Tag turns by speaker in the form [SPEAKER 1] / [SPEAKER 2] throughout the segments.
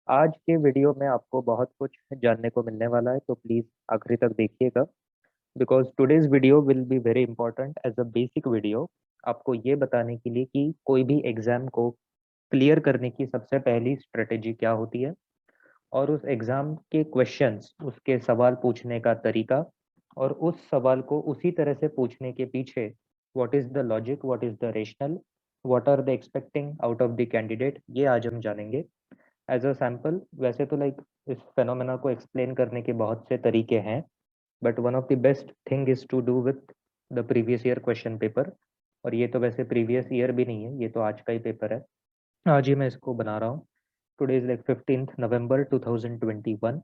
[SPEAKER 1] आज के वीडियो में आपको बहुत कुछ जानने को मिलने वाला है, तो प्लीज़ आखिरी तक देखिएगा। Because today's video will be very important as a basic video, आपको ये बताने के लिए कि कोई भी एग्जाम को क्लियर करने की सबसे पहली स्ट्रेटेजी क्या होती है, और उस एग्जाम के क्वेश्चंस, उसके सवाल पूछने का तरीका, और उस सवाल को उसी तरह से पूछने के पीछे what is the logic, what is the rational, what are the expecting out of the candidate, ये आज हम जानेंगे। एज अ सैम्पल, वैसे तो लाइक इस फेनोमेना को एक्सप्लेन करने के बहुत से तरीके हैं, but one of the best thing is to do with the previous year question paper. और ये तो वैसे प्रीवियस ईयर भी नहीं है, ये तो आज का ही पेपर है, आज ही मैं इसको बना रहा हूँ। Today is like 15th November 2021,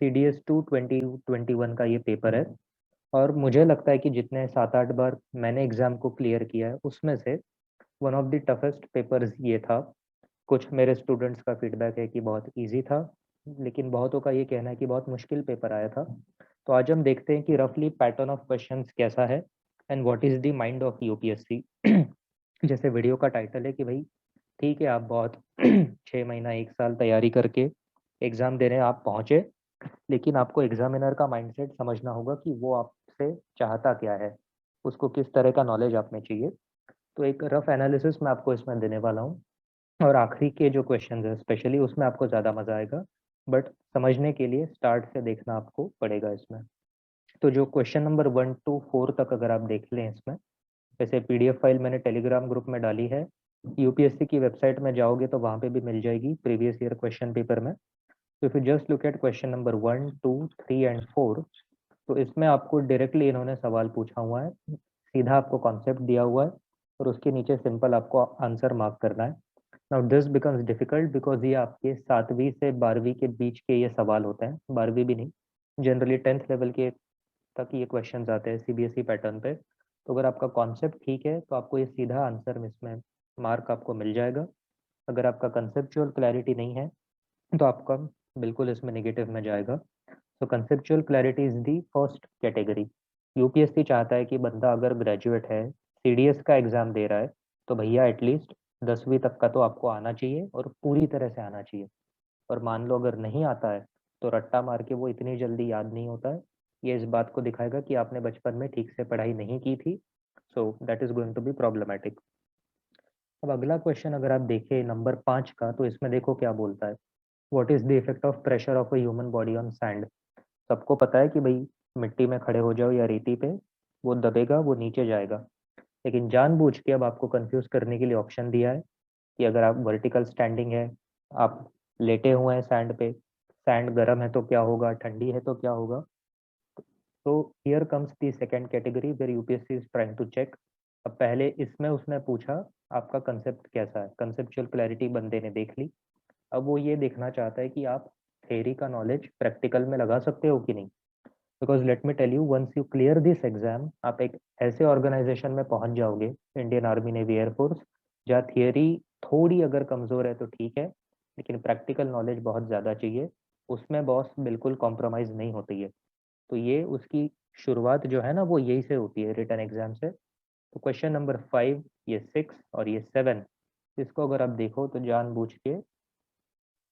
[SPEAKER 1] CDS 2 2021 का ये पेपर है। और मुझे लगता है कि जितने 7-8 बार मैंने एग्जाम को क्लियर किया है, उसमें से one of the toughest papers ये था। कुछ मेरे स्टूडेंट्स का फीडबैक है कि बहुत इजी था, लेकिन बहुतों का ये कहना है कि बहुत मुश्किल पेपर आया था। तो आज हम देखते हैं कि रफली पैटर्न ऑफ क्वेश्चंस कैसा है and what is the mind of UPSC. जैसे वीडियो का टाइटल है कि भाई ठीक है, आप बहुत 6 महीना 1 साल तैयारी करके एग्जाम देने आप पहुंचे, लेकिन आपको एग्जामिनर का माइंडसेट समझना होगा कि वो आपसे चाहता क्या है, उसको किस तरह का नॉलेज आप में चाहिए। तो एक रफ एनालिसिस मैं आपको इसमें देने वाला हूँ, और आखिरी के जो क्वेश्चंस है स्पेशली उसमें आपको ज़्यादा मज़ा आएगा, बट समझने के लिए स्टार्ट से देखना आपको पड़ेगा इसमें। तो जो क्वेश्चन नंबर 1 to 4 तक अगर आप देख लें इसमें, जैसे पीडीएफ फाइल मैंने टेलीग्राम ग्रुप में डाली है, यूपीएससी की वेबसाइट में जाओगे तो वहाँ पे भी मिल जाएगी प्रीवियस ईयर क्वेश्चन पेपर में। तो if you just look at question number 1, 2, 3 and 4, तो इसमें आपको डायरेक्टली इन्होंने सवाल पूछा हुआ है, सीधा आपको कॉन्सेप्ट दिया हुआ है, और उसके नीचे सिंपल आपको आंसर मार्क करना है। Now this becomes difficult because ये आपके 7वीं से 12वीं के बीच के ये सवाल होते हैं, 12वीं भी नहीं, जनरली 10th लेवल के तक ये क्वेश्चंस आते हैं सीबीएसई पैटर्न पे। तो अगर आपका कॉन्सेप्ट ठीक है तो आपको ये सीधा आंसर इसमें मार्क आपको मिल जाएगा। अगर आपका कंसेप्चुअल क्लैरिटी नहीं है तो आपका बिल्कुल इसमें नेगेटिव में जाएगा। तो conceptual clarity is the first category. UPSC चाहता है कि बंदा अगर ग्रेजुएट है, सीडीएस का एग्जाम दे रहा है, तो भैया एटलीस्ट 10वीं तक का तो आपको आना चाहिए और पूरी तरह से आना चाहिए। और मान लो अगर नहीं आता है, तो रट्टा मार के वो इतनी जल्दी याद नहीं होता है। ये इस बात को दिखाएगा कि आपने बचपन में ठीक से पढ़ाई नहीं की थी। So that is going to be problematic. अब अगला क्वेश्चन अगर आप देखें नंबर 5 का, तो इसमें देखो क्या बोलता है, what is the effect of pressure of a human body on sand. सबको पता है कि भाई मिट्टी में खड़े हो जाओ या रेती पे, वो दबेगा, वो नीचे जाएगा। लेकिन जानबूझ के अब आपको कंफ्यूज करने के लिए ऑप्शन दिया है कि अगर आप वर्टिकल स्टैंडिंग है, आप लेटे हुए हैं सैंड पे, सैंड गर्म है तो क्या होगा, ठंडी है तो क्या होगा। तो here comes the second category where UPSC is trying to check. अब पहले इसमें उसने पूछा आपका कंसेप्ट कैसा है, कंसेप्चुअल क्लैरिटी बंदे ने देख ली। अब वो ये देखना चाहता है कि आप थ्योरी का नॉलेज प्रैक्टिकल में लगा सकते हो कि नहीं। Because let me tell you, once you clear this exam, आप एक ऐसे ऑर्गेनाइजेशन में पहुंच जाओगे, इंडियन आर्मी, नेवी, एयरफोर्स, जहाँ थियरी थोड़ी अगर कमजोर है तो ठीक है, लेकिन प्रैक्टिकल नॉलेज बहुत ज़्यादा चाहिए। उसमें बॉस बिल्कुल कॉम्प्रोमाइज़ नहीं होती है। तो ये उसकी शुरुआत जो है ना, वो यही से होती है, रिटर्न एग्जाम से। तो क्वेश्चन नंबर 5, ये 6 और ये 7, इसको अगर आप देखो तो जानबूझ के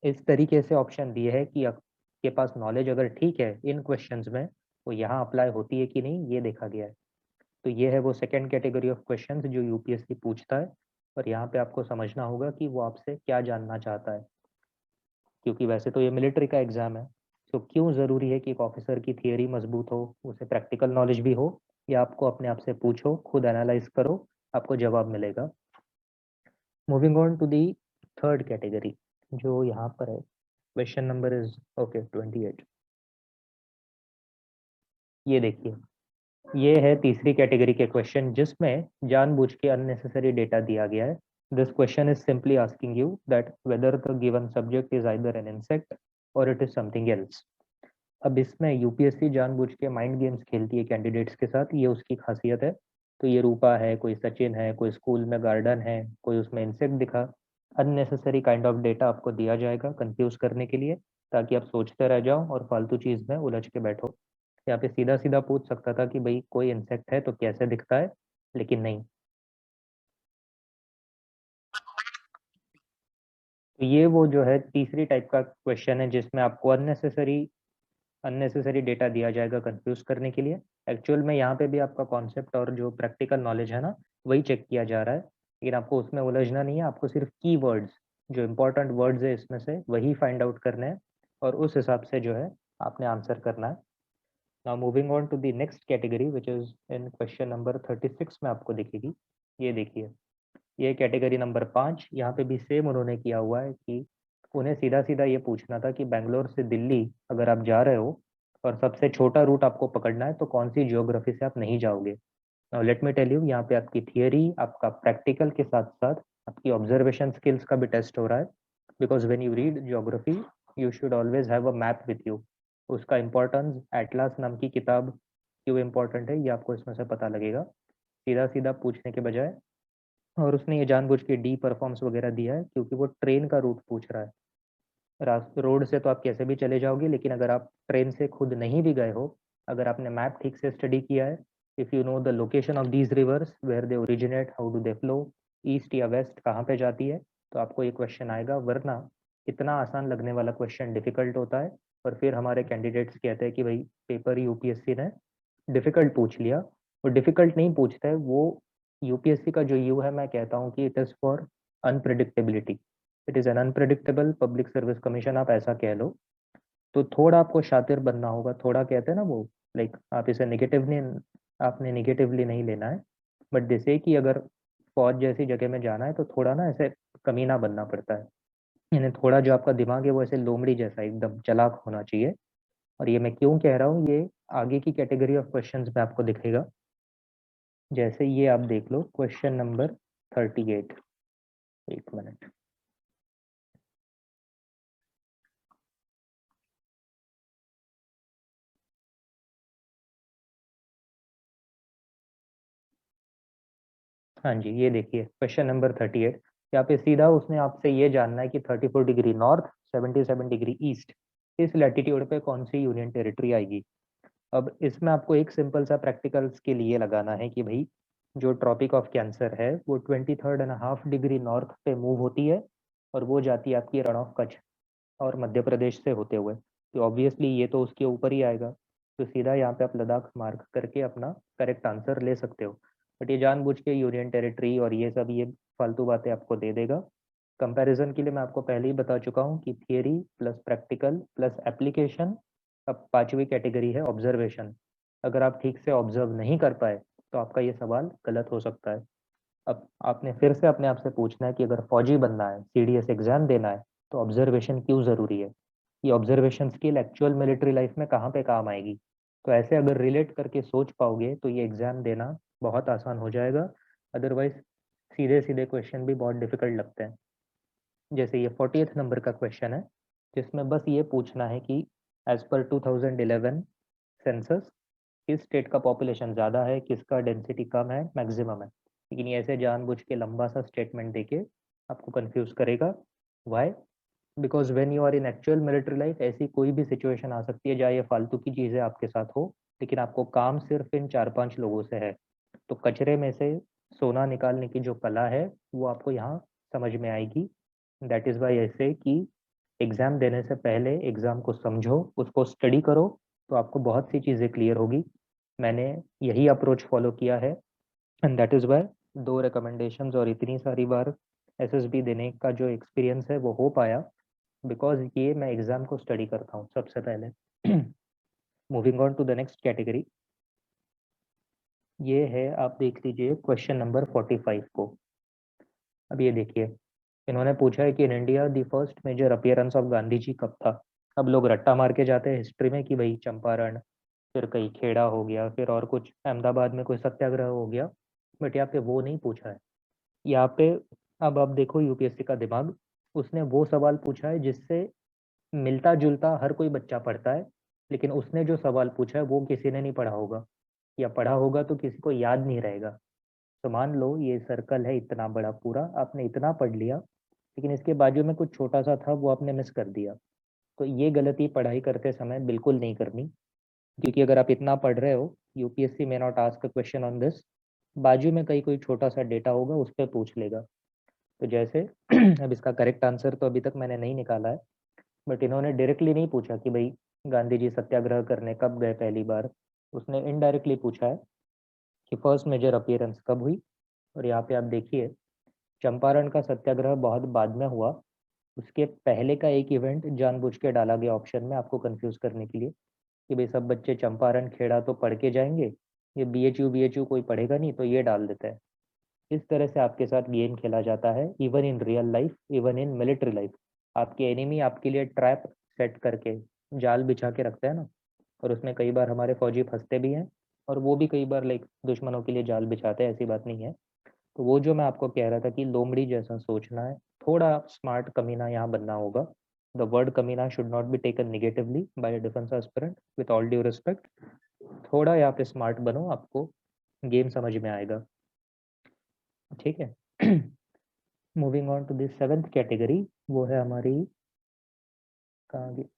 [SPEAKER 1] इस तरीके से ऑप्शन दिए है कि आपके पास नॉलेज अगर ठीक है इन क्वेश्चंस में, वो यहाँ अप्लाई होती है कि नहीं, ये देखा गया है। तो ये है वो सेकंड कैटेगरी ऑफ क्वेश्चंस जो यूपीएससी पूछता है। और यहाँ पे आपको समझना होगा कि वो आपसे क्या जानना चाहता है, क्योंकि वैसे तो ये मिलिट्री का एग्जाम है। तो क्यों ज़रूरी है कि एक ऑफिसर की थियरी मजबूत हो, उसे प्रैक्टिकल नॉलेज भी हो, या आपको अपने आप से पूछो, खुद एनालाइज करो, आपको जवाब मिलेगा। Moving on to the third category, जो यहाँ पर है, क्वेश्चन नंबर इज ओके 28। ये देखिए, ये है तीसरी कैटेगरी के क्वेश्चन जिसमें जानबूझ के अननेसेसरी डेटा दिया गया है। This question is simply asking you that whether the given subject is either an insect और इट इज समथिंग एल्स। अब इसमें यूपीएससी जानबूझ के माइंड गेम्स खेलती है कैंडिडेट्स के साथ, ये उसकी खासियत है। तो ये रूपा है, कोई सचिन है, कोई स्कूल में गार्डन है, कोई उसमें इंसेक्ट दिखा, अननेसेसरी काइंड ऑफ डेटा आपको दिया जाएगा कंफ्यूज करने के लिए, ताकि आप सोचते रह जाओ और फालतू चीज में उलझ के बैठो। यहाँ पे सीधा सीधा पूछ सकता था कि भाई कोई इंसेक्ट है तो कैसे दिखता है, लेकिन नहीं। तो ये वो जो है तीसरी टाइप का क्वेश्चन है जिसमें आपको अननेसेसरी डेटा दिया जाएगा कंफ्यूज करने के लिए। एक्चुअल में यहाँ पे भी आपका कॉन्सेप्ट और जो प्रैक्टिकल नॉलेज है ना, वही चेक किया जा रहा है, लेकिन आपको उसमें उलझना नहीं है। आपको सिर्फ की वर्ड्स, जो इंपॉर्टेंट वर्ड्स है इसमें से, वही फाइंड आउट करने हैं और उस हिसाब से जो है आपने आंसर करना है। Now moving on to the next category which is in question number 36 में आपको दिखेगी। ये देखिए, ये कैटेगरी नंबर 5। यहाँ पे भी सेम उन्होंने किया हुआ है कि उन्हें सीधा सीधा ये पूछना था कि बेंगलोर से दिल्ली अगर आप जा रहे हो और सबसे छोटा रूट आपको पकड़ना है तो कौन सी ज्योग्राफी से आप नहीं जाओगे। Now let me tell you, यहाँ पे आपकी थियरी, आपका प्रैक्टिकल के साथ साथ आपकी ऑब्जर्वेशन स्किल्स का भी टेस्ट हो रहा है। Because when you read geography you should always have a map with you. उसका इम्पोर्टेंस, एटलास नाम की किताब क्यों इम्पोर्टेंट है ये आपको इसमें से पता लगेगा, सीधा सीधा पूछने के बजाय। और उसने ये जानबूझ के डी परफॉर्म्स वगैरह दिया है क्योंकि वो ट्रेन का रूट पूछ रहा है। रोड से तो आप कैसे भी चले जाओगे, लेकिन अगर आप ट्रेन से खुद नहीं भी गए हो, अगर आपने मैप ठीक से स्टडी किया है, if you know the location of these rivers, where they originate, how do they flow, east या वेस्ट कहाँ पे जाती है, तो आपको ये क्वेश्चन आएगा। वरना इतना आसान लगने वाला क्वेश्चन डिफिकल्ट होता है और फिर हमारे कैंडिडेट्स कहते हैं कि भाई पेपर यूपीएससी ने डिफिकल्ट पूछ लिया। वो डिफिकल्ट नहीं पूछता है, वो यूपीएससी का जो यू है, मैं कहता हूँ कि it is for unpredictability. It is an unpredictable public service commission, आप ऐसा कह लो। तो थोड़ा आपको शातिर बनना होगा, थोड़ा कहते हैं ना वो, लाइक आप इसे नेगेटिवली, आपने नेगेटिवली नहीं लेना है, बट जैसे कि अगर फौज जैसी जगह में जाना है तो थोड़ा ना ऐसे कमीना बनना पड़ता है, यानी थोड़ा जो आपका दिमाग है वो ऐसे लोमड़ी जैसा एकदम चालाक होना चाहिए। और ये मैं क्यों कह रहा हूँ, ये आगे की कैटेगरी ऑफ क्वेश्चंस में आपको दिखेगा। जैसे ये आप देख लो क्वेश्चन नंबर 38। एक मिनट। हाँ जी, ये देखिए क्वेश्चन नंबर 38। यहाँ पे सीधा उसने आपसे ये जानना है कि 34 डिग्री नॉर्थ, 77 डिग्री ईस्ट, इस लैटिट्यूड पे कौन सी यूनियन टेरिटरी आएगी। अब इसमें आपको एक सिंपल सा प्रैक्टिकल स्किल ये लगाना है कि भाई जो ट्रॉपिक ऑफ कैंसर है वो 23.5 डिग्री नॉर्थ पे मूव होती है और वो जाती है आपकी रण ऑफ कच्छ और मध्य प्रदेश से होते हुए, तो ऑब्वियसली ये तो उसके ऊपर ही आएगा। तो सीधा यहाँ पे आप लद्दाख मार्क करके अपना करेक्ट आंसर ले सकते हो। बट ये जानबूझ के यूनियन टेरिटरी और ये सब, ये फालतू बातें आपको दे देगा। कंपैरिजन के लिए मैं आपको पहले ही बता चुका हूँ कि theory plus practical plus application. अब पांचवी कैटेगरी है ऑब्जर्वेशन। अगर आप ठीक से ऑब्जर्व नहीं कर पाए तो आपका ये सवाल गलत हो सकता है। अब आपने फिर से अपने आप से पूछना है कि अगर फौजी बनना है, सीडीएस एग्जाम देना है, तो ऑब्जर्वेशन क्यों ज़रूरी है। ये observation skill actual military life में कहाँ पे काम आएगी। तो ऐसे अगर रिलेट करके सोच पाओगे तो ये एग्जाम देना बहुत आसान हो जाएगा। अदरवाइज सीधे सीधे क्वेश्चन भी बहुत डिफिकल्ट लगते हैं। जैसे ये 40th नंबर का क्वेश्चन है जिसमें बस ये पूछना है कि एज पर 2011 सेंसस किस स्टेट का पॉपुलेशन ज़्यादा है, किसका डेंसिटी कम है, मैक्सिमम है। लेकिन ये ऐसे जानबूझ के लंबा सा स्टेटमेंट देके आपको कंफ्यूज करेगा। Why? Because when you are in actual military life ऐसी कोई भी सिचुएशन आ सकती है जहाँ ये फालतू की चीज़ें आपके साथ हो, लेकिन आपको काम सिर्फ इन 4-5 लोगों से है। तो कचरे में से सोना निकालने की जो कला है वो आपको यहाँ समझ में आएगी। दैट इज़ वाई ऐसे कि एग्ज़ाम देने से पहले एग्ज़ाम को समझो, उसको स्टडी करो, तो आपको बहुत सी चीज़ें क्लियर होगी। मैंने यही अप्रोच फॉलो किया है and that is why 2 recommendations और इतनी सारी बार एसएसबी देने का जो एक्सपीरियंस है वो हो पाया, बिकॉज ये मैं एग्ज़ाम को स्टडी करता हूँ सबसे पहले। Moving on to the next category. ये है, आप देख लीजिए क्वेश्चन नंबर 45 को। अब ये देखिए, इन्होंने पूछा है कि in India the first major appearance of Gandhi ji कब था। अब लोग रट्टा मार के जाते हैं हिस्ट्री में कि भाई चंपारण, फिर कहीं खेड़ा हो गया, फिर और कुछ अहमदाबाद में कोई सत्याग्रह हो गया, बट यहाँ पे वो नहीं पूछा है। यहाँ पे अब आप देखो यूपीएससी का दिमाग, उसने वो सवाल पूछा है जिससे मिलता जुलता हर कोई बच्चा पढ़ता है, लेकिन उसने जो सवाल पूछा है वो किसी ने नहीं पढ़ा होगा, या पढ़ा होगा तो किसी को याद नहीं रहेगा। तो मान लो ये सर्कल है इतना बड़ा पूरा, आपने इतना पढ़ लिया, लेकिन इसके बाजू में कुछ छोटा सा था वो आपने मिस कर दिया। तो ये गलती पढ़ाई करते समय बिल्कुल नहीं करनी, क्योंकि अगर आप इतना पढ़ रहे हो, UPSC may not ask a question on this, बाजू में कहीं कोई छोटा सा डेटा होगा उस पर पूछ लेगा। तो जैसे अब इसका करेक्ट आंसर तो अभी तक मैंने नहीं निकाला है, बट इन्होंने डायरेक्टली नहीं पूछा कि भाई गांधी जी सत्याग्रह करने कब गए पहली बार। उसने इनडायरेक्टली पूछा है कि फर्स्ट मेजर अपीयरेंस कब हुई। और यहाँ पे आप देखिए, चंपारण का सत्याग्रह बहुत बाद में हुआ। उसके पहले का एक इवेंट जानबूझ के डाला गया ऑप्शन में आपको कंफ्यूज करने के लिए कि भाई सब बच्चे चंपारण खेड़ा तो पढ़ के जाएंगे, ये बीएचयू कोई पढ़ेगा नहीं, तो ये डाल देते हैं। इस तरह से आपके साथ गेम खेला जाता है, even in real life, even in military life. आपके एनिमी आपके लिए ट्रैप सेट करके जाल बिछा के रखते हैं ना, और उसमें कई बार हमारे फौजी फंसते भी हैं, और वो भी कई बार लाइक दुश्मनों के लिए जाल बिछाते हैं, ऐसी बात नहीं है। तो वो जो मैं आपको कह रहा था कि लोमड़ी जैसा सोचना है, थोड़ा स्मार्ट कमीना यहाँ बनना होगा। द वर्ड कमीना should not be taken negatively by a defence aspirant, with all due respect. थोड़ा यहाँ पे स्मार्ट बनो, आपको गेम समझ में आएगा, ठीक है। Moving on to this seventh category, वो है हमारी, कहाँ गई,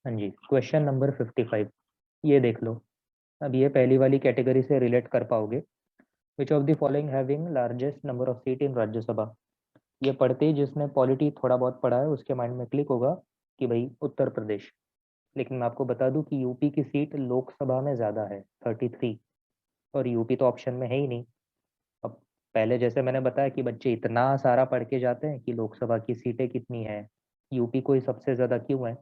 [SPEAKER 1] हाँ जी, क्वेश्चन नंबर 55। ये देख लो, अब ये पहली वाली कैटेगरी से रिलेट कर पाओगे। Which of the following having largest number of seat in Rajya Sabha. ये पढ़ते ही जिसने पॉलिटी थोड़ा बहुत पढ़ा है उसके माइंड में क्लिक होगा कि भाई उत्तर प्रदेश। लेकिन मैं आपको बता दूं कि यूपी की सीट लोकसभा में ज़्यादा है, 33, और यूपी तो ऑप्शन में है ही नहीं। अब पहले जैसे मैंने बताया कि बच्चे इतना सारा पढ़ के जाते हैं कि लोकसभा की सीटें कितनी है, यूपी को ही सबसे ज़्यादा क्यों है।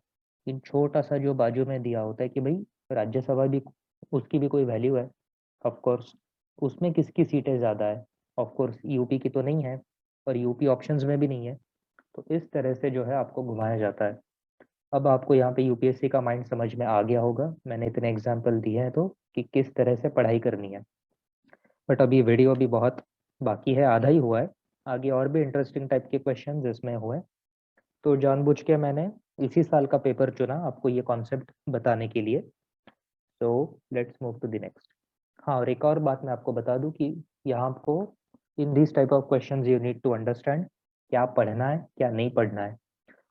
[SPEAKER 1] इन छोटा सा जो बाजू में दिया होता है कि भाई राज्यसभा भी, उसकी भी कोई वैल्यू है। ऑफ कोर्स उसमें किसकी सीटें ज़्यादा है, ऑफ कोर्स यूपी की तो नहीं है, और यूपी ऑप्शंस में भी नहीं है। तो इस तरह से जो है आपको घुमाया जाता है। अब आपको यहाँ पे यूपीएससी का माइंड समझ में आ गया होगा, मैंने इतने एग्जाम्पल दिए हैं तो, कि किस तरह से पढ़ाई करनी है। बट अभी वीडियो भी बहुत बाकी है, आधा ही हुआ है। आगे और भी इंटरेस्टिंग टाइप के क्वेश्चन इसमें हुए, तो जानबूझ के मैंने इसी साल का पेपर चुना आपको ये कॉन्सेप्ट बताने के लिए। So let's move to the next. हाँ, और एक और बात मैं आपको बता दूं कि यहाँ आपको in this type of questions you need to understand क्या पढ़ना है क्या नहीं पढ़ना है।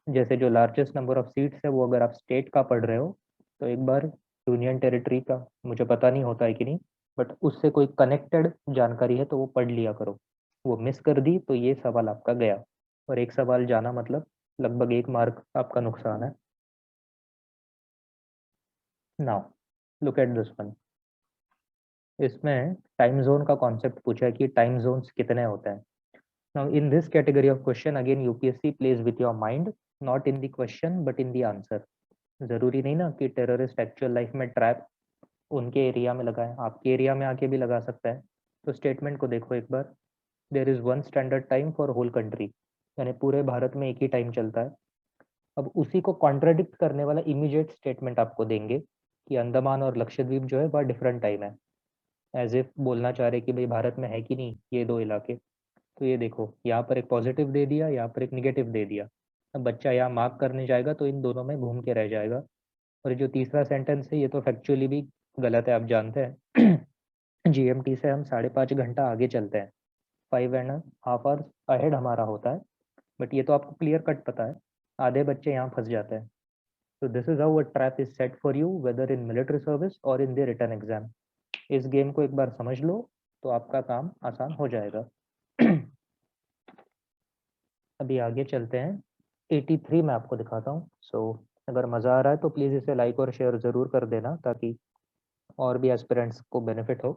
[SPEAKER 1] जैसे जो लार्जेस्ट नंबर ऑफ सीट्स है, वो अगर आप स्टेट का पढ़ रहे हो तो एक बार यूनियन टेरिटरी का, मुझे पता नहीं होता है कि नहीं, बट उससे कोई कनेक्टेड जानकारी है तो वो पढ़ लिया करो। वो मिस कर दी तो ये सवाल आपका गया, और एक सवाल जाना मतलब लगभग 1 मार्क आपका नुकसान है। Now look at this one. इसमें टाइम जोन का कॉन्सेप्ट पूछा है कि टाइम जोन्स कितने होते हैं। Now, in this category of question, again UPSC plays with your mind, not in the question but in the answer. जरूरी नहीं ना कि टेररिस्ट एक्चुअल लाइफ में ट्रैप उनके एरिया में लगाए, आपके एरिया में आके भी लगा सकता है। तो स्टेटमेंट को देखो एक बार, there is one standard time for whole country, यानी पूरे भारत में एक ही टाइम चलता है। अब उसी को कॉन्ट्राडिक्ट करने वाला इमीडिएट स्टेटमेंट आपको देंगे कि अंडमान और लक्षद्वीप जो है वह डिफरेंट टाइम है, एज इफ बोलना चाह रहे कि भाई भारत में है कि नहीं ये दो इलाके। तो ये देखो, यहाँ पर एक पॉजिटिव दे दिया, यहाँ पर एक निगेटिव दे दिया। अब बच्चा यहाँ मार्क करने जाएगा तो इन दोनों में घूम के रह जाएगा। और जो तीसरा सेंटेंस है ये तो फैक्चुअली भी गलत है, आप जानते हैं। जीएमटी से हम 5.5 घंटा आगे चलते हैं, 5.5 आवर्स अहेड हमारा होता है। बट ये तो आपको क्लियर कट पता है, आधे बच्चे यहाँ फंस जाते हैं। तो this is how a trap is set for you, whether in military service और इन द रिटन एग्जाम। इस गेम को एक बार समझ लो तो आपका काम आसान हो जाएगा। अभी आगे चलते हैं, 83 मैं आपको दिखाता हूँ। सो अगर मज़ा आ रहा है तो प्लीज़ इसे लाइक और शेयर ज़रूर कर देना, ताकि और भी एस्पिरेंट्स को बेनिफिट हो।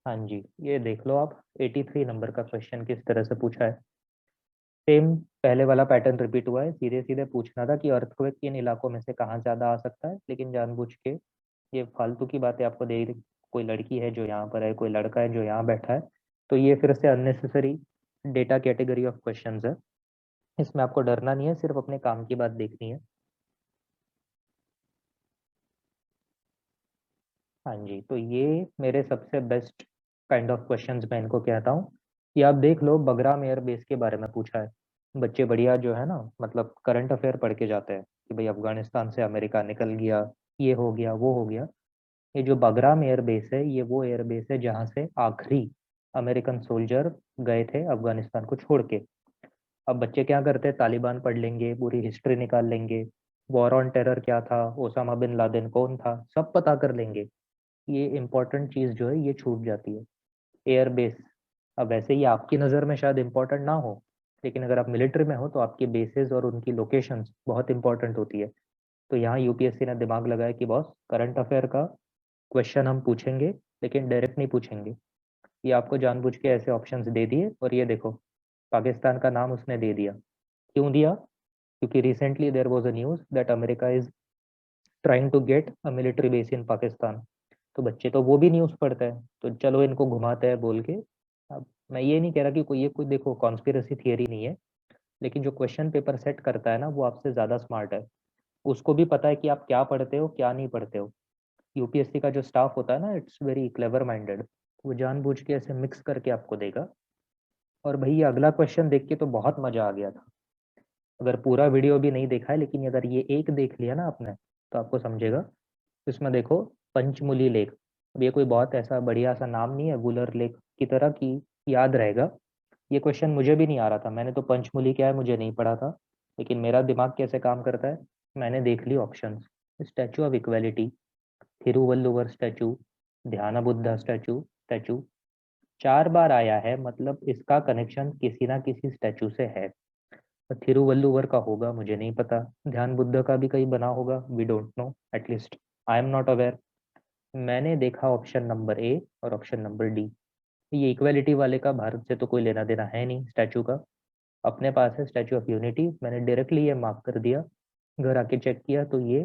[SPEAKER 1] हाँ जी, ये देख लो आप, 83 नंबर का क्वेश्चन किस तरह से पूछा है। सेम पहले वाला पैटर्न रिपीट हुआ है, सीधे सीधे पूछना था कि अर्थक्वेक इन इलाकों में से कहाँ ज़्यादा आ सकता है, लेकिन जानबूझ के ये फालतू की बातें आपको दे रही। कोई लड़की है जो यहाँ पर है, कोई लड़का है जो यहाँ बैठा है, तो ये फिर से unnecessary data category of questions है। इसमें आपको डरना नहीं है, सिर्फ अपने काम की बात देखनी है। हाँ जी, तो ये मेरे सबसे बेस्ट काइंड ऑफ क्वेश्चंस मैं इनको कहता हूँ। ये आप देख लो, बगराम एयर बेस के बारे में पूछा है। बच्चे बढ़िया जो है ना, मतलब करंट अफेयर पढ़ के जाते हैं कि भाई अफगानिस्तान से अमेरिका निकल गया, ये हो गया वो हो गया। ये जो बगराम एयर बेस है, ये वो एयर बेस है जहाँ से आखिरी अमेरिकन सोल्जर गए थे अफगानिस्तान को छोड़ के। अब बच्चे क्या करते हैं, तालिबान पढ़ लेंगे, पूरी हिस्ट्री निकाल लेंगे, वॉर ऑन टेरर क्या था, ओसामा बिन लादेन कौन था, सब पता कर लेंगे। ये इंपॉर्टेंट चीज जो है ये छूट जाती है। एयरबेस अब वैसे ही आपकी नज़र में शायद इम्पोर्टेंट ना हो, लेकिन अगर आप मिलिट्री में हो तो आपकी बेसेस और उनकी लोकेशंस बहुत इंपॉर्टेंट होती है। तो यहाँ यूपीएससी ने दिमाग लगाया कि बॉस करंट अफेयर का क्वेश्चन हम पूछेंगे, लेकिन डायरेक्ट नहीं पूछेंगे। ये आपको जानबूझ के ऐसे ऑप्शंस दे दिए, और ये देखो पाकिस्तान का नाम उसने दे दिया। क्यों दिया? क्योंकि recently there was a news that America is trying to get a military base in Pakistan. तो बच्चे तो वो भी न्यूज़ पढ़ते हैं, तो चलो इनको घुमाते हैं बोल के। अब मैं ये नहीं कह रहा कि कोई ये कोई देखो कॉन्स्पिरेसी थियरी नहीं है, लेकिन जो क्वेश्चन पेपर सेट करता है ना वो आपसे ज़्यादा स्मार्ट है। उसको भी पता है कि आप क्या पढ़ते हो क्या नहीं पढ़ते हो। यूपीएससी का जो स्टाफ होता है ना, इट्स वेरी क्लेवर माइंडेड। वो जानबूझ के ऐसे मिक्स करके आपको देगा। और भाई ये अगला क्वेश्चन देख के तो बहुत मजा आ गया था। अगर पूरा वीडियो भी नहीं देखा है, लेकिन अगर ये एक देख लिया ना आपने, तो आपको समझेगा। इसमें देखो पंचमुली लेक। अब ये कोई बहुत ऐसा बढ़िया सा नाम नहीं है वुलर लेक की तरह कि याद रहेगा। ये क्वेश्चन मुझे भी नहीं आ रहा था, मैंने तो पंचमुली क्या है मुझे नहीं पढ़ा था। लेकिन मेरा दिमाग कैसे काम करता है, मैंने देख ली options. Statue of equality, Thiruvalluvar statue, Dhyan Buddha statue statue 4 बार आया है, मतलब इसका कनेक्शन किसी ना किसी स्टैचू से है। थिरुवल्लुवर का होगा मुझे नहीं पता, ध्यान बुद्ध का भी कहीं बना होगा, we don't know, at least I am not aware. मैंने देखा ऑप्शन नंबर ए और ऑप्शन नंबर डी। ये इक्वेलिटी वाले का भारत से तो कोई लेना देना है नहीं स्टैचू का। अपने पास है स्टैचू ऑफ यूनिटी, मैंने डायरेक्टली ये मार्क कर दिया। घर आके चेक किया तो ये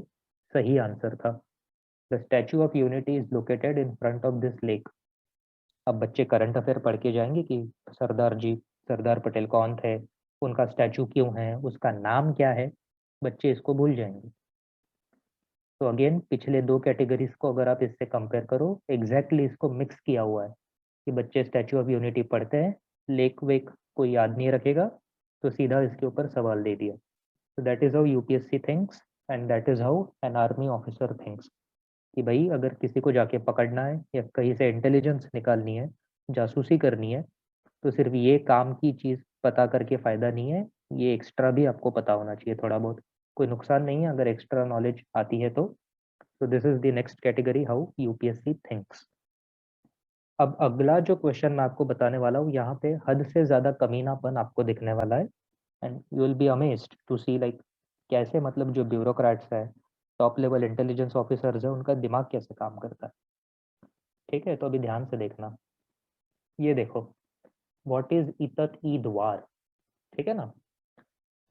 [SPEAKER 1] सही आंसर था। The statue of unity is located in front of this lake. अब बच्चे करंट अफेयर पढ़ के जाएंगे कि सरदार पटेल कौन थे, उनका स्टैचू क्यों है, उसका नाम क्या है। बच्चे इसको भूल जाएंगे। तो अगेन पिछले 2 कैटेगरीज को अगर आप इससे कंपेयर करो, एग्जैक्टली इसको मिक्स किया हुआ है कि बच्चे स्टैचू ऑफ यूनिटी पढ़ते हैं, लेक वेक कोई याद नहीं रखेगा, तो सीधा इसके ऊपर सवाल दे दिया। तो that is how UPSC thinks, and that is how an army officer thinks. कि भाई अगर किसी को जाके पकड़ना है या कहीं से इंटेलिजेंस निकालनी है, जासूसी करनी है, तो सिर्फ ये काम की चीज़ पता करके फ़ायदा नहीं है। ये एक्स्ट्रा भी आपको पता होना चाहिए थोड़ा बहुत। कोई नुकसान नहीं है अगर एक्स्ट्रा नॉलेज आती है तो। This is the next category how UPSC thinks. अब अगला जो क्वेश्चन मैं आपको बताने वाला हूँ, यहाँ पे हद से ज़्यादा कमीनापन आपको दिखने वाला है। And you will be amazed to see like कैसे, मतलब जो ब्यूरोक्रेट्स है, टॉप लेवल इंटेलिजेंस ऑफिसर्स है, उनका दिमाग कैसे काम करता है। ठीक है, तो अभी ध्यान से देखना। ये देखो, व्हाट इज इतत ई द्वार। ठीक है ना।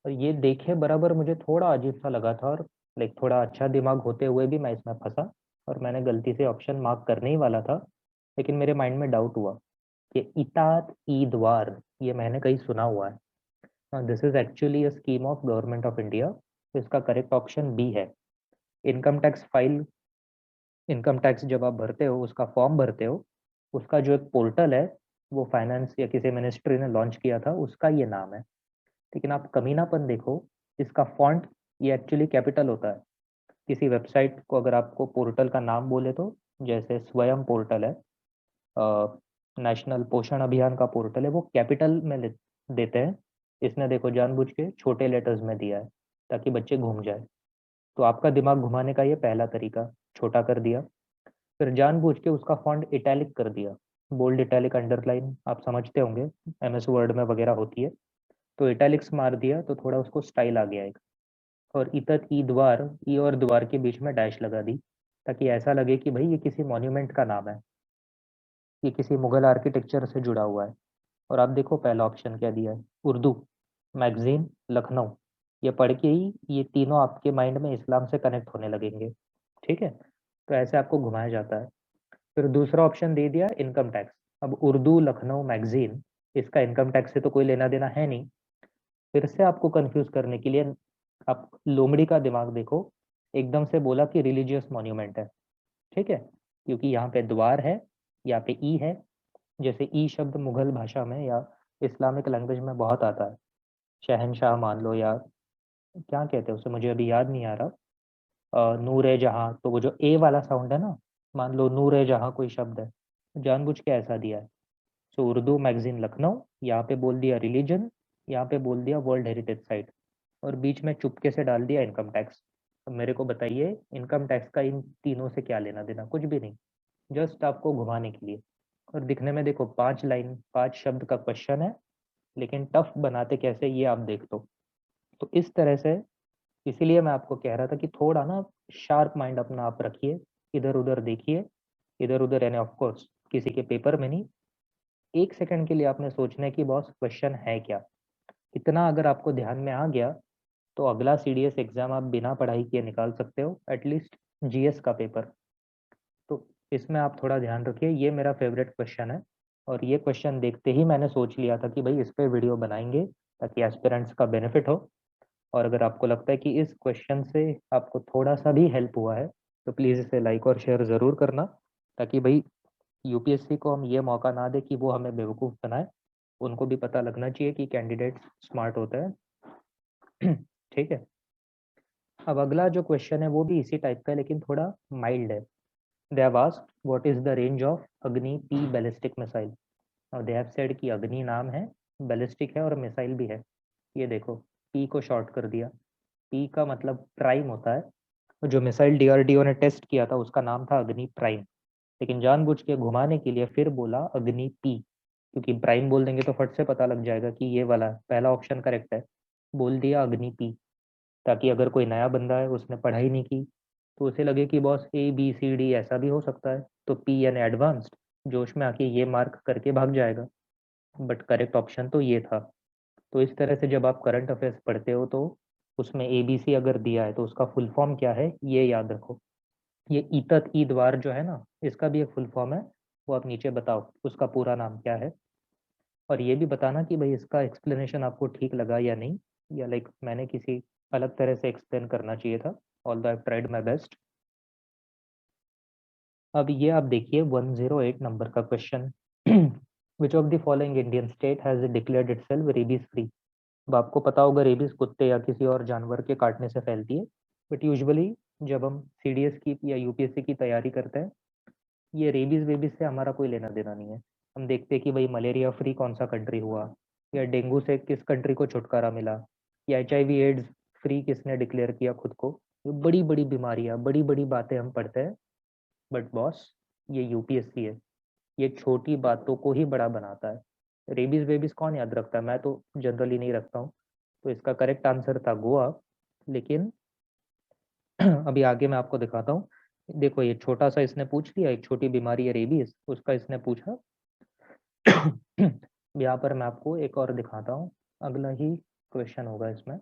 [SPEAKER 1] और ये देखे बराबर मुझे थोड़ा अजीब सा लगा था, और लाइक थोड़ा अच्छा दिमाग होते हुए भी मैं इसमें फंसा, और मैंने गलती से ऑप्शन मार्क करने ही वाला था। लेकिन मेरे माइंड में डाउट हुआ कि इतात ई द्वार ये मैंने कहीं सुना हुआ है। This is actually a scheme of government of India. तो इसका करेक्ट ऑप्शन बी है। Income tax file, income tax जब आप भरते हो, उसका फॉर्म भरते हो, उसका जो एक पोर्टल है, वो फाइनेंस या किसी मिनिस्ट्री ने लॉन्च किया था, उसका ये नाम है। लेकिन आप कमीनापन देखो, इसका फॉन्ट ये एक्चुअली कैपिटल होता है। किसी वेबसाइट को अगर आपको पोर्टल का नाम बोले तो, जैसे स्वयं पोर्टल है, नेशनल पोषण अभियान का पोर्टल है, वो कैपिटल में देते हैं। इसने देखो जानबूझ के छोटे लेटर्स में दिया है ताकि बच्चे घूम जाए। तो आपका दिमाग घुमाने का ये पहला तरीका, छोटा कर दिया। फिर जानबूझ के उसका फॉन्ट इटैलिक कर दिया। बोल्ड, इटैलिक, अंडरलाइन आप समझते होंगे, एमएस वर्ड में वगैरह होती है। तो इटैलिक्स मार दिया तो थोड़ा उसको स्टाइल आ गया एक। और इतत ई द्वार, ई और द्वार के बीच में डैश लगा दी, ताकि ऐसा लगे कि भाई ये किसी मॉन्यूमेंट का नाम है, ये किसी मुगल आर्किटेक्चर से जुड़ा हुआ है। और आप देखो पहला ऑप्शन क्या दिया है, उर्दू मैगजीन लखनऊ। ये पढ़ के ही ये तीनों आपके माइंड में इस्लाम से कनेक्ट होने लगेंगे। ठीक है, तो ऐसे आपको घुमाया जाता है। फिर दूसरा ऑप्शन दे दिया इनकम टैक्स। अब उर्दू लखनऊ मैगजीन, इसका इनकम टैक्स से तो कोई लेना देना है नहीं। फिर से आपको कंफ्यूज करने के लिए आप लोमड़ी का दिमाग देखो, एकदम से बोला कि रिलीजियस मॉन्यूमेंट है। ठीक है, क्योंकि यहाँ पे द्वार है, यहाँ पे ई है। जैसे ई शब्द मुगल भाषा में या इस्लामिक लैंग्वेज में बहुत आता है। शहनशाह मान लो, या क्या कहते हैं उसे, मुझे अभी याद नहीं आ रहा। नूर ए जहाँ, तो वो जो ए वाला साउंड है ना, मान लो नूर ए जहाँ कोई शब्द है, जानबूझ के ऐसा दिया है। सो उर्दू मैगजीन लखनऊ, यहाँ पे बोल दिया रिलीजन, यहाँ पे बोल दिया वर्ल्ड हेरिटेज साइट, और बीच में चुपके से डाल दिया इनकम टैक्स। अब मेरे को बताइए इनकम टैक्स का इन तीनों से क्या लेना देना, कुछ भी नहीं, जस्ट आपको घुमाने के लिए। और दिखने में देखो 5 लाइन 5 शब्द का क्वेश्चन है, लेकिन टफ बनाते कैसे ये आप देख लो। तो इस तरह से, इसीलिए मैं आपको कह रहा था कि थोड़ा ना शार्प माइंड अपना आप रखिए, इधर उधर देखिए, इधर उधर यानी ऑफ कोर्स किसी के पेपर में नहीं। 1 सेकंड के लिए आपने सोचना है कि बॉस क्वेश्चन है क्या। इतना अगर आपको ध्यान में आ गया तो अगला सीडीएस एग्जाम आप बिना पढ़ाई किए निकाल सकते हो, एटलीस्ट जीएस का पेपर। तो इसमें आप थोड़ा ध्यान रखिए, ये मेरा फेवरेट क्वेश्चन है। और ये क्वेश्चन देखते ही मैंने सोच लिया था कि भाई इस पे वीडियो बनाएंगे ताकि एस्पिरेंट्स का बेनिफिट हो। और अगर आपको लगता है कि इस क्वेश्चन से आपको थोड़ा सा भी हेल्प हुआ है तो प्लीज़ इसे लाइक और शेयर ज़रूर करना, ताकि भाई यूपीएससी को हम ये मौका ना दें कि वो हमें बेवकूफ़ बनाए। उनको भी पता लगना चाहिए कि कैंडिडेट स्मार्ट होता है। ठीक है। अब अगला जो क्वेश्चन है वो भी इसी टाइप का है, लेकिन थोड़ा माइल्ड है। They have asked what is the range of अग्नि पी बैलिस्टिक मिसाइल। और दे हैव सेड कि अग्नि नाम है, बैलिस्टिक है और मिसाइल भी है। ये देखो, पी को शॉर्ट कर दिया। पी का मतलब प्राइम होता है। जो मिसाइल डीआरडीओ ने टेस्ट किया था उसका नाम था अग्नि प्राइम, लेकिन जानबूझ के घुमाने के लिए फिर बोला अग्नि पी, क्योंकि प्राइम बोल देंगे तो फट से पता लग जाएगा कि ये वाला पहला ऑप्शन करेक्ट है। बोल दिया अग्नि पी, ताकि अगर कोई नया बंदा है उसने पढ़ाई नहीं की तो उसे लगे कि boss A B C D ऐसा भी हो सकता है, तो पी यानी एडवांस्ड, जोश में आके ये मार्क करके भाग जाएगा। बट करेक्ट ऑप्शन तो ये था। तो इस तरह से जब आप करंट अफेयर्स पढ़ते हो तो उसमें ए बी सी अगर दिया है तो उसका फुल फॉर्म क्या है ये याद रखो। ये ईतत ईदवार जो है ना, इसका भी एक फुल फॉर्म है, वो आप नीचे बताओ उसका पूरा नाम क्या है। और ये भी बताना कि भाई इसका एक्सप्लेनेशन आपको ठीक लगा या नहीं, या लाइक मैंने किसी अलग तरह से एक्सप्लेन करना चाहिए था। Although I tried my best. अब ये आप देखिए 108 नंबर का question. Which of the following Indian state has declared itself rabies free. अब आपको पता होगा रेबीज कुत्ते या किसी और जानवर के काटने से फैलती है, बट यूजुअली जब हम सीडीएस की या यूपीएससी की तैयारी करते हैं, ये रेबीज वेबीज से हमारा कोई लेना देना नहीं है। हम देखते हैं कि भाई मलेरिया फ्री कौन सा कंट्री हुआ, या डेंगू से किस कंट्री को छुटकारा मिला, या एचआईवी एड्स फ्री किसने डिक्लेयर किया खुद को। ये बड़ी बड़ी बीमारियां, बड़ी बड़ी बातें हम पढ़ते हैं, बट बॉस ये यूपीएससी है, ये छोटी बातों को ही बड़ा बनाता है। रेबीज वेबीज कौन याद रखता है, मैं तो जनरली नहीं रखता हूँ। तो इसका करेक्ट आंसर था गोवा। लेकिन अभी आगे मैं आपको दिखाता हूँ। देखो ये छोटा सा इसने पूछ लिया, एक छोटी बीमारी है रेबीज, उसका इसने पूछा। यहाँ पर मैं आपको एक और दिखाता हूँ, अगला ही क्वेश्चन होगा इसमें।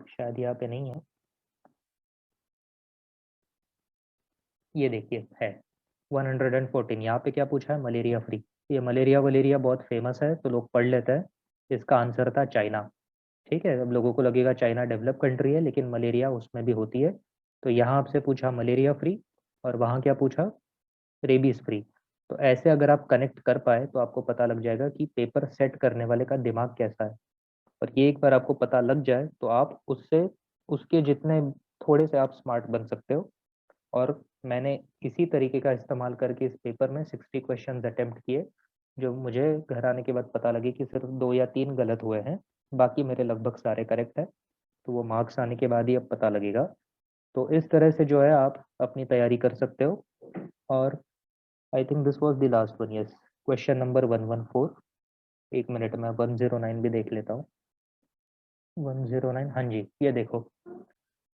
[SPEAKER 1] शायद यहाँ पे नहीं है, ये देखिए है 114। यहाँ पे क्या पूछा है, मलेरिया फ्री। ये मलेरिया वलेरिया बहुत फेमस है तो लोग पढ़ लेते हैं। इसका आंसर था चाइना। ठीक है, अब लोगों को लगेगा चाइना डेवलप कंट्री है, लेकिन मलेरिया उसमें भी होती है। तो यहाँ आपसे पूछा मलेरिया फ्री, और वहाँ क्या पूछा, रेबीज फ्री। तो ऐसे अगर आप कनेक्ट कर पाए तो आपको पता लग जाएगा कि पेपर सेट करने वाले का दिमाग कैसा है। और ये एक बार आपको पता लग जाए तो आप उससे उसके जितने थोड़े से आप स्मार्ट बन सकते हो। और मैंने इसी तरीके का इस्तेमाल करके इस पेपर में 60 क्वेश्चन अटेम्प्ट किए, जो मुझे घर आने के बाद पता लगे कि सिर्फ 2 या 3 गलत हुए हैं, बाकी मेरे लगभग सारे करेक्ट है। तो वो मार्क्स आने के बाद ही अब पता लगेगा। तो इस तरह से जो है आप अपनी तैयारी कर सकते हो। और I think this was the last one, yes, question number 114। एक मिनट में 109 भी देख लेता हूँ। 109, हाँ जी, ये देखो,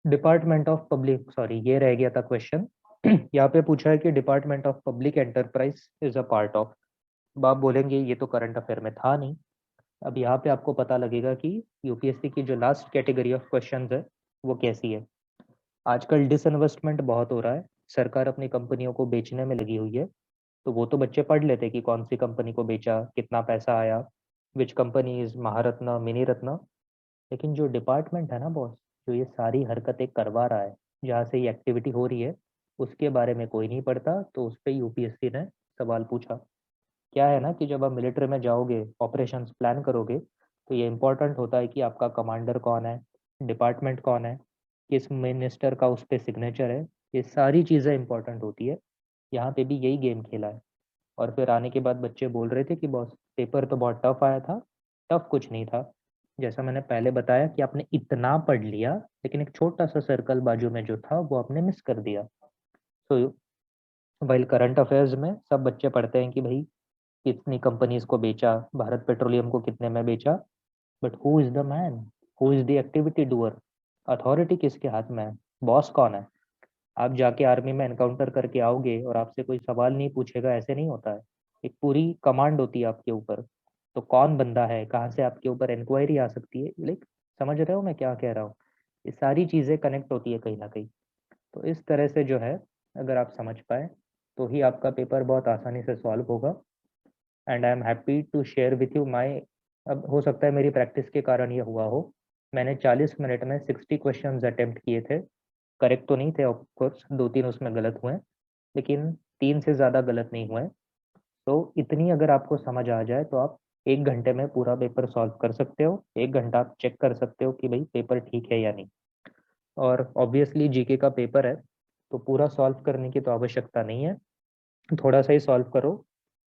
[SPEAKER 1] डिपार्टमेंट ऑफ पब्लिक, सॉरी ये रह गया था क्वेश्चन। यहाँ पे पूछा है कि department of public enterprise is a part of. अब आप बोलेंगे ये तो करंट अफेयर में था नहीं। अब यहाँ पे आपको पता लगेगा कि यूपीएससी की जो लास्ट कैटेगरी ऑफ क्वेश्चंस है वो कैसी है। आजकल डिसइन्वेस्टमेंट बहुत हो रहा है, सरकार अपनी कंपनियों को बेचने में लगी हुई है। तो वो तो बच्चे पढ़ लेते कि कौन सी कंपनी को बेचा, कितना पैसा आया, which company is Maharatna mini Ratna. लेकिन जो डिपार्टमेंट है ना बॉस, जो ये सारी हरकतें करवा रहा है, जहाँ से ये एक्टिविटी हो रही है, उसके बारे में कोई नहीं पढ़ता। तो उस पर यूपीएससी ने सवाल पूछा। क्या है ना कि जब आप मिलिट्री में जाओगे, ऑपरेशंस प्लान करोगे, तो ये इंपॉर्टेंट होता है कि आपका कमांडर कौन है, डिपार्टमेंट कौन है, किस मिनिस्टर का उस पर सिग्नेचर है। ये सारी चीज़ें इंपॉर्टेंट होती है। यहाँ पे भी यही गेम खेला है। और फिर आने के बाद बच्चे बोल रहे थे कि बॉस पेपर तो बहुत टफ आया था। टफ कुछ नहीं था, जैसा मैंने पहले बताया कि आपने इतना पढ़ लिया, लेकिन एक छोटा सा सर्कल बाजू में जो था वो आपने मिस कर दिया। तो वाइल करंट अफेयर्स में सब बच्चे पढ़ते हैं कि भाई कितनी कंपनीज को बेचा, भारत पेट्रोलियम को कितने में बेचा, but who is the man, who is the activity doer, authority किसके हाथ में है, बॉस कौन है। आप जाके आर्मी में एनकाउंटर करके आओगे और आपसे कोई सवाल नहीं पूछेगा, ऐसे नहीं होता है। एक पूरी कमांड होती है आपके ऊपर, तो कौन बंदा है, कहाँ से आपके ऊपर इंक्वायरी आ सकती है, लाइक समझ रहे हो मैं क्या कह रहा हूँ। ये सारी चीज़ें कनेक्ट होती है कहीं ना कहीं। तो इस तरह से जो है, अगर आप समझ पाए तो ही आपका पेपर बहुत आसानी से सॉल्व होगा। And I am happy to share with you my, अब हो सकता है मेरी प्रैक्टिस के कारण ये हुआ हो। मैंने 40 मिनट में 60 क्वेश्चंस अटेम्प्ट किए थे। करेक्ट तो नहीं थे ऑफकोर्स, 2-3 उसमें गलत हुए, लेकिन 3 से ज़्यादा गलत नहीं हुए। तो इतनी अगर आपको समझ आ जाए तो आप 1 घंटे में पूरा पेपर सॉल्व कर सकते हो। 1 घंटा आप चेक कर सकते हो कि भाई पेपर ठीक है या नहीं। और ऑब्वियसली जीके का पेपर है, तो पूरा सॉल्व करने की तो आवश्यकता नहीं है, थोड़ा सा ही सॉल्व करो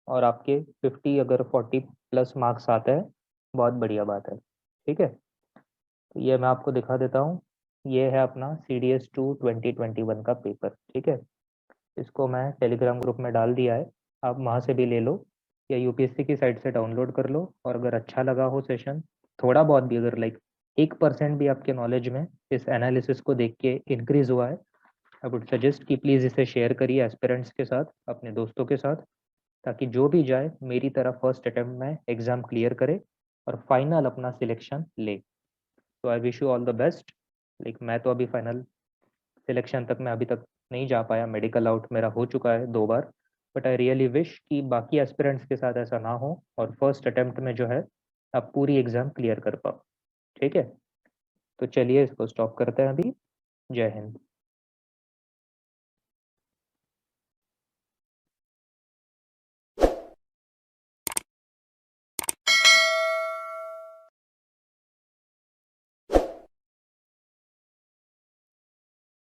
[SPEAKER 1] और आपके 50 अगर 40 प्लस मार्क्स आते हैं, बहुत बढ़िया बात है। ठीक है, तो ये मैं आपको दिखा देता हूँ। ये है अपना CDS2 2021 का पेपर। ठीक है, इसको मैं टेलीग्राम ग्रुप में डाल दिया है, आप वहाँ से भी ले लो या यूपीएससी की साइट से डाउनलोड कर लो। और अगर अच्छा लगा हो सेशन, थोड़ा बहुत भी, अगर लाइक 1% भी आपके नॉलेज में इस एनालिसिस को देख के इंक्रीज हुआ है, आई वुड सजेस्ट कि प्लीज़ इसे शेयर करिए एस्पिरेंट्स के साथ, अपने दोस्तों के साथ, ताकि जो भी जाए मेरी तरह फर्स्ट अटेम्प्ट में एग्ज़ाम क्लियर करे और फाइनल अपना सिलेक्शन ले। तो I wish you all the best. Like मैं तो अभी फाइनल सिलेक्शन तक मैं अभी तक नहीं जा पाया, मेडिकल आउट मेरा हो चुका है 2 बार, बट आई रियली विश कि बाकी एस्पिरेंट्स के साथ ऐसा ना हो और फर्स्ट अटेम्प्ट में जो है आप पूरी एग्ज़ाम क्लियर कर पाओ। ठीक है, तो चलिए इसको स्टॉप करते हैं अभी। जय हिंद।